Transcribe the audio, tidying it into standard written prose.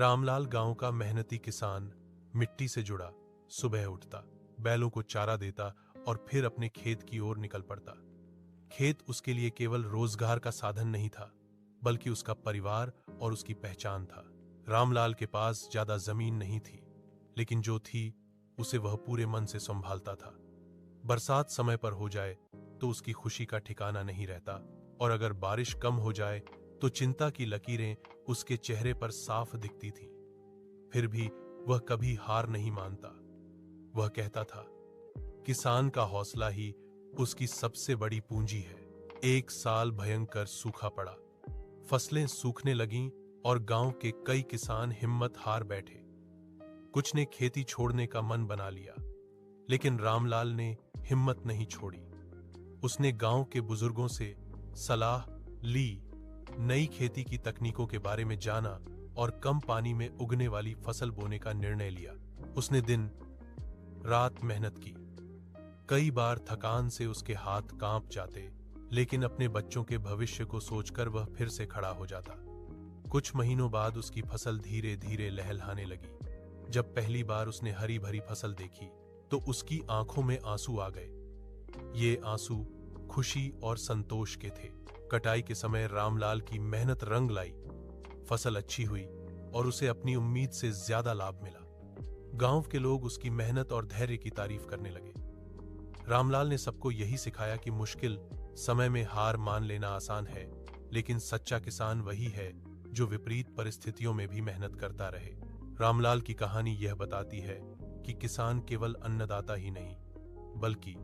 रामलाल गांव का मेहनती किसान, मिट्टी से जुड़ा। सुबह उठता, बैलों को चारा देता और फिर अपने खेत की ओर निकल पड़ता। खेत उसके लिए केवल रोजगार का साधन नहीं था, बल्कि उसका परिवार और उसकी पहचान था। रामलाल के पास ज्यादा जमीन नहीं थी, लेकिन जो थी उसे वह पूरे मन से संभालता था। बरसात समय पर हो जाए तो उसकी खुशी का ठिकाना नहीं रहता, और अगर बारिश कम हो जाए तो चिंता की लकीरें उसके चेहरे पर साफ दिखती थीं। फिर भी वह कभी हार नहीं मानता। वह कहता था, किसान का हौसला ही उसकी सबसे बड़ी पूंजी है। एक साल भयंकर सूखा पड़ा, फसलें सूखने लगीं और गांव के कई किसान हिम्मत हार बैठे। कुछ ने खेती छोड़ने का मन बना लिया, लेकिन रामलाल ने हिम्मत नहीं छोड़ी। उसने गांव के बुजुर्गों से सलाह ली, नई खेती की तकनीकों के बारे में जाना और कम पानी में उगने वाली फसल बोने का निर्णय लिया। उसने दिन रात मेहनत की। कई बार थकान से उसके हाथ कांप जाते, लेकिन अपने बच्चों के भविष्य को सोचकर वह फिर से खड़ा हो जाता। कुछ महीनों बाद उसकी फसल धीरे धीरे लहलहाने लगी। जब पहली बार उसने हरी भरी फसल देखी तो उसकी आंखों में आंसू आ गए। ये आंसू खुशी और संतोष के थे। कटाई के समय रामलाल की मेहनत रंग लाई। फसल अच्छी हुई और उसे अपनी उम्मीद से ज्यादा लाभ मिला। गांव के लोग उसकी मेहनत और धैर्य की तारीफ करने लगे। रामलाल ने सबको यही सिखाया कि मुश्किल समय में हार मान लेना आसान है, लेकिन सच्चा किसान वही है जो विपरीत परिस्थितियों में भी मेहनत करता रहे। रामलाल की कहानी यह बताती है कि किसान केवल अन्नदाता ही नहीं, बल्कि